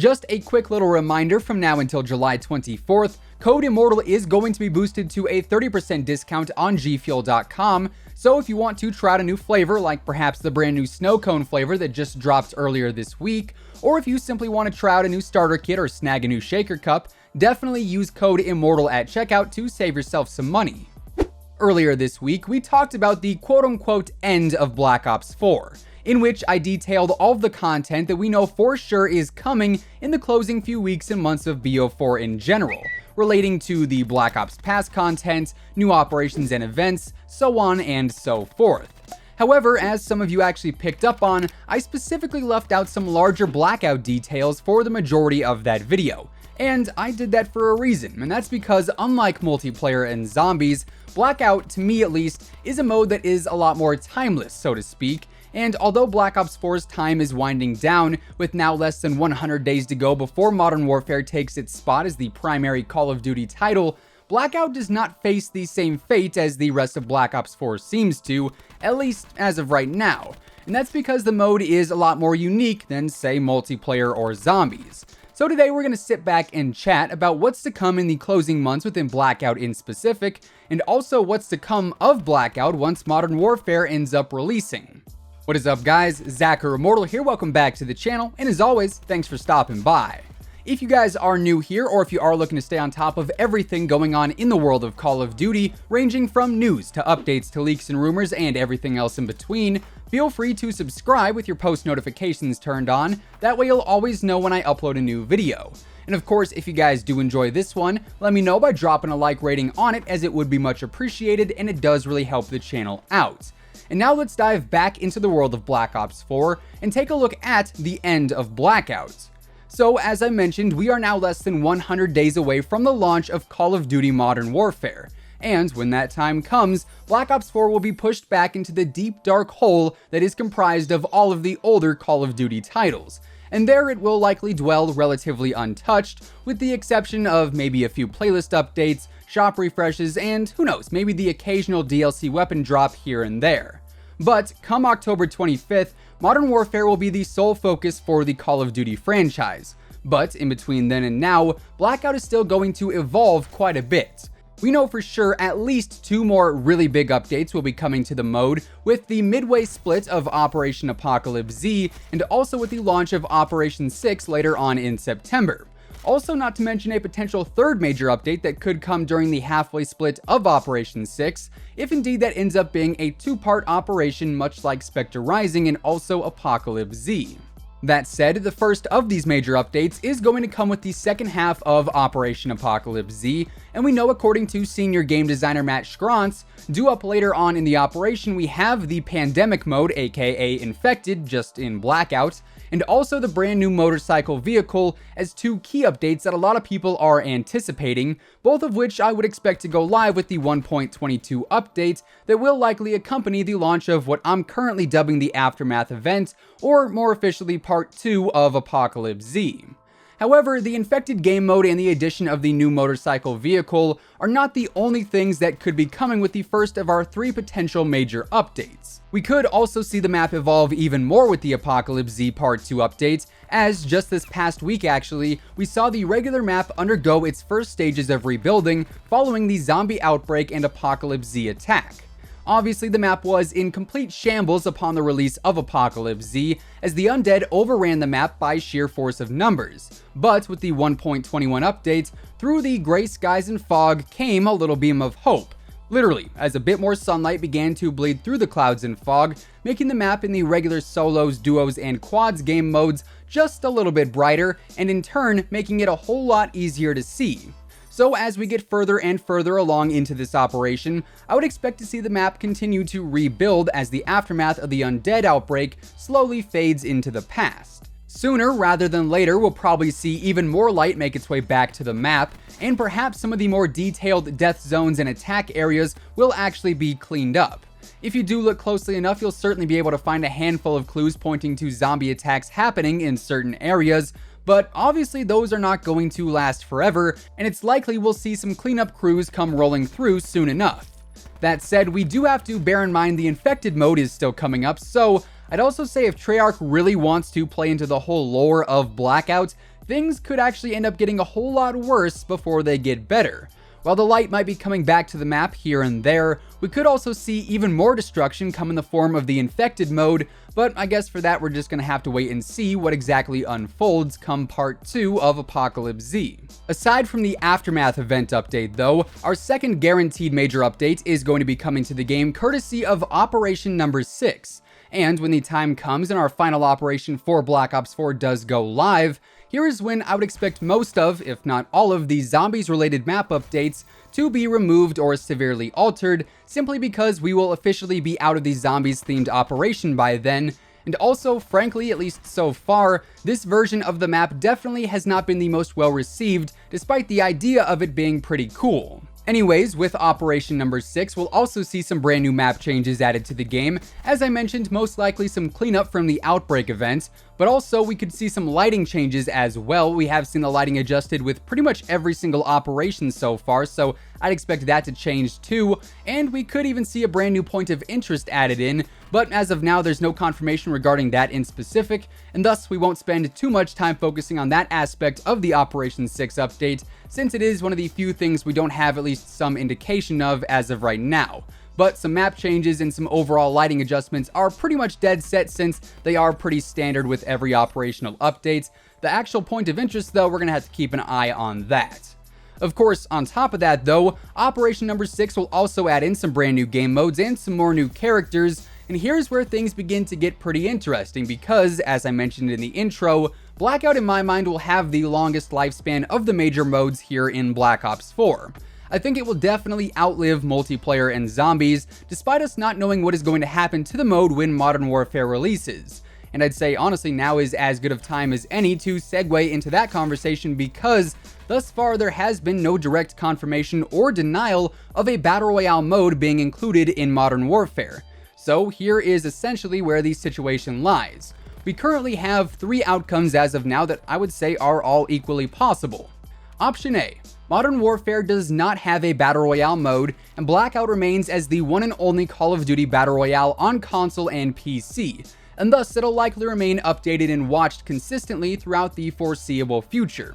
Just a quick little reminder, from now until July 24th, Code Immortal is going to be boosted to a 30% discount on gfuel.com, so if you want to try out a new flavor, like perhaps the brand new snow cone flavor that just dropped earlier this week, or if you simply want to try out a new starter kit or snag a new shaker cup, definitely use code Immortal at checkout to save yourself some money. Earlier this week, we talked about the quote-unquote end of Black Ops 4, in which I detailed all of the content that we know for sure is coming in the closing few weeks and months of BO4 in general, relating to the Black Ops Pass content, new operations and events, so on and so forth. However, as some of you actually picked up on, I specifically left out some larger Blackout details for the majority of that video. And I did that for a reason, and that's because unlike multiplayer and zombies, Blackout, to me at least, is a mode that is a lot more timeless, so to speak. And although Black Ops 4's time is winding down, with now less than 100 days to go before Modern Warfare takes its spot as the primary Call of Duty title, Blackout does not face the same fate as the rest of Black Ops 4 seems to, at least as of right now. And that's because the mode is a lot more unique than, say, multiplayer or zombies. So today we're going to sit back and chat about what's to come in the closing months within Blackout in specific, and also what's to come of Blackout once Modern Warfare ends up releasing. What is up, guys? Zachary Immortal here, welcome back to the channel, and as always, thanks for stopping by. If you guys are new here, or if you are looking to stay on top of everything going on in the world of Call of Duty, ranging from news to updates to leaks and rumors and everything else in between, feel free to subscribe with your post notifications turned on, that way you'll always know when I upload a new video. And of course, if you guys do enjoy this one, let me know by dropping a like rating on it, as it would be much appreciated and it does really help the channel out. And now let's dive back into the world of Black Ops 4 and take a look at the end of Blackout. So as I mentioned, we are now less than 100 days away from the launch of Call of Duty Modern Warfare. And when that time comes, Black Ops 4 will be pushed back into the deep dark hole that is comprised of all of the older Call of Duty titles. And there it will likely dwell relatively untouched, with the exception of maybe a few playlist updates, shop refreshes, and who knows, maybe the occasional DLC weapon drop here and there. But come October 25th, Modern Warfare will be the sole focus for the Call of Duty franchise. But in between then and now, Blackout is still going to evolve quite a bit. We know for sure at least 2 more really big updates will be coming to the mode, with the midway split of Operation Apocalypse Z, and also with the launch of Operation 6 later on in September. Also, not to mention a potential third major update that could come during the halfway split of Operation 6, if indeed that ends up being a 2-part operation much like Spectre Rising and also Apocalypse Z. That said, the first of these major updates is going to come with the second half of Operation Apocalypse Z, and we know according to senior game designer Matt Schrontz, due up later on in the operation we have the Pandemic mode, aka Infected, just in Blackout, and also the brand new motorcycle vehicle as 2 key updates that a lot of people are anticipating, both of which I would expect to go live with the 1.22 update that will likely accompany the launch of what I'm currently dubbing the Aftermath event, or more officially Part 2 of Apocalypse Z. However, the Infected game mode and the addition of the new motorcycle vehicle are not the only things that could be coming with the first of our 3 potential major updates. We could also see the map evolve even more with the Apocalypse Z Part 2 update, as just this past week actually, we saw the regular map undergo its first stages of rebuilding following the zombie outbreak and Apocalypse Z attack. Obviously, the map was in complete shambles upon the release of Apocalypse Z, as the undead overran the map by sheer force of numbers. But with the 1.21 update, through the gray skies and fog came a little beam of hope. Literally, as a bit more sunlight began to bleed through the clouds and fog, making the map in the regular solos, duos, and quads game modes just a little bit brighter, and in turn, making it a whole lot easier to see. So as we get further and further along into this operation, I would expect to see the map continue to rebuild as the aftermath of the undead outbreak slowly fades into the past. Sooner rather than later, we'll probably see even more light make its way back to the map, and perhaps some of the more detailed death zones and attack areas will actually be cleaned up. If you do look closely enough, you'll certainly be able to find a handful of clues pointing to zombie attacks happening in certain areas, but obviously those are not going to last forever, and it's likely we'll see some cleanup crews come rolling through soon enough. That said, we do have to bear in mind the Infected mode is still coming up, so I'd also say if Treyarch really wants to play into the whole lore of Blackout, things could actually end up getting a whole lot worse before they get better. While the light might be coming back to the map here and there, we could also see even more destruction come in the form of the infected mode, but I guess for that we're just gonna have to wait and see what exactly unfolds come part 2 of Apocalypse Z. Aside from the Aftermath event update though, our second guaranteed major update is going to be coming to the game courtesy of Operation Number 6. And when the time comes and our final operation for Black Ops 4 does go live, here is when I would expect most of, if not all of, the zombies-related map updates to be removed or severely altered, simply because we will officially be out of the zombies-themed operation by then. And also, frankly, at least so far, this version of the map definitely has not been the most well-received, despite the idea of it being pretty cool. Anyways, with Operation Number 6, we'll also see some brand new map changes added to the game. As I mentioned, most likely some cleanup from the Outbreak event, but also we could see some lighting changes as well. We have seen the lighting adjusted with pretty much every single operation so far, so I'd expect that to change too, and we could even see a brand new point of interest added in, but as of now there's no confirmation regarding that in specific, and thus we won't spend too much time focusing on that aspect of the Operation 6 update, since it is one of the few things we don't have at least some indication of as of right now. But some map changes and some overall lighting adjustments are pretty much dead set since they are pretty standard with every operational update. The actual point of interest though, we're gonna have to keep an eye on that. Of course, on top of that though, Operation Number 6 will also add in some brand new game modes and some more new characters, and here's where things begin to get pretty interesting because, as I mentioned in the intro, Blackout in my mind will have the longest lifespan of the major modes here in Black Ops 4. I think it will definitely outlive multiplayer and zombies, despite us not knowing what is going to happen to the mode when Modern Warfare releases. And I'd say honestly now is as good of time as any to segue into that conversation because thus far there has been no direct confirmation or denial of a Battle Royale mode being included in Modern Warfare. So here is essentially where the situation lies. We currently have 3 outcomes as of now that I would say are all equally possible. Option A. Modern Warfare does not have a Battle Royale mode, and Blackout remains as the one and only Call of Duty Battle Royale on console and PC, and thus it'll likely remain updated and watched consistently throughout the foreseeable future.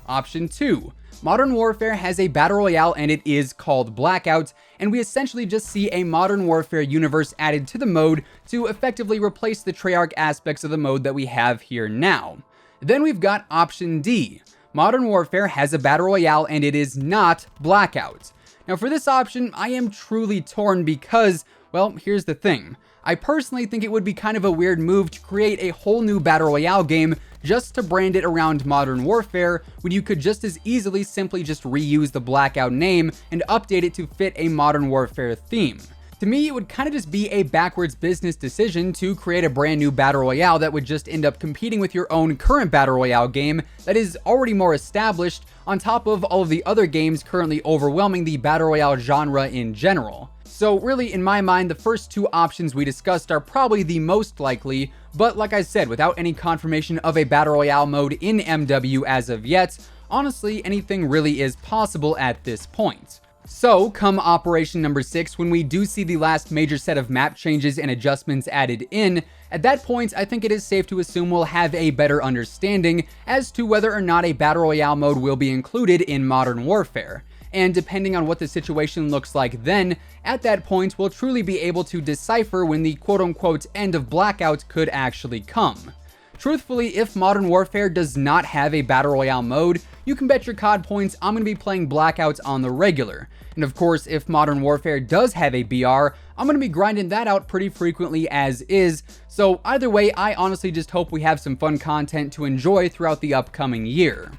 Option 2. Modern Warfare has a Battle Royale and it is called Blackout, and we essentially just see a Modern Warfare universe added to the mode to effectively replace the Treyarch aspects of the mode that we have here now. Then we've got Option D. Modern Warfare has a Battle Royale and it is not Blackout. Now for this option, I am truly torn because, well, here's the thing. I personally think it would be kind of a weird move to create a whole new Battle Royale game just to brand it around Modern Warfare when you could just as easily simply just reuse the Blackout name and update it to fit a Modern Warfare theme. To me, it would kind of just be a backwards business decision to create a brand new Battle Royale that would just end up competing with your own current Battle Royale game that is already more established on top of all of the other games currently overwhelming the Battle Royale genre in general. So really, in my mind, the first 2 options we discussed are probably the most likely, but like I said, without any confirmation of a Battle Royale mode in MW as of yet, honestly, anything really is possible at this point. So, come Operation Number 6, when we do see the last major set of map changes and adjustments added in, at that point, I think it is safe to assume we'll have a better understanding as to whether or not a Battle Royale mode will be included in Modern Warfare. And depending on what the situation looks like then, at that point, we'll truly be able to decipher when the quote-unquote end of Blackout could actually come. Truthfully, if Modern Warfare does not have a Battle Royale mode, you can bet your COD points I'm going to be playing Blackouts on the regular. And of course, if Modern Warfare does have a BR, I'm going to be grinding that out pretty frequently as is, so either way, I honestly just hope we have some fun content to enjoy throughout the upcoming year.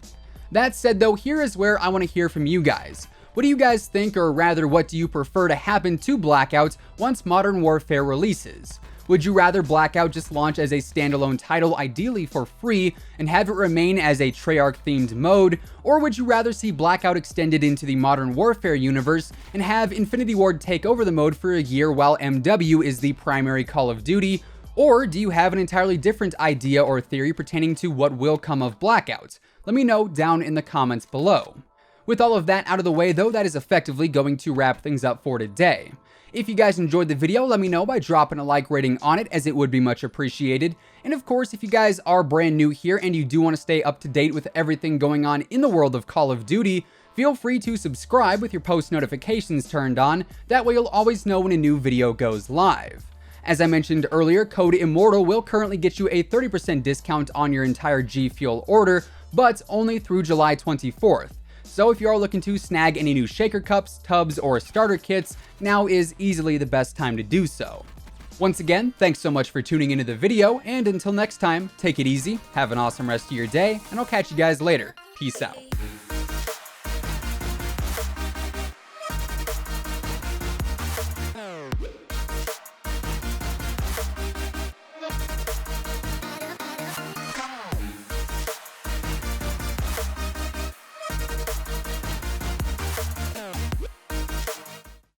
That said though, here is where I want to hear from you guys. What do you guys think, or rather what do you prefer to happen to Blackout once Modern Warfare releases? Would you rather Blackout just launch as a standalone title, ideally for free, and have it remain as a Treyarch-themed mode? Or would you rather see Blackout extended into the Modern Warfare universe and have Infinity Ward take over the mode for a year while MW is the primary Call of Duty? Or do you have an entirely different idea or theory pertaining to what will come of Blackout? Let me know down in the comments below. With all of that out of the way though, that is effectively going to wrap things up for today. If you guys enjoyed the video, let me know by dropping a like rating on it, as it would be much appreciated. And of course, if you guys are brand new here and you do want to stay up to date with everything going on in the world of Call of Duty, feel free to subscribe with your post notifications turned on. That way you'll always know when a new video goes live. As I mentioned earlier, Code Immortal will currently get you a 30% discount on your entire G Fuel order, but only through July 24th. So if you are looking to snag any new shaker cups, tubs, or starter kits, now is easily the best time to do so. Once again, thanks so much for tuning into the video, and until next time, take it easy, have an awesome rest of your day, and I'll catch you guys later. Peace out.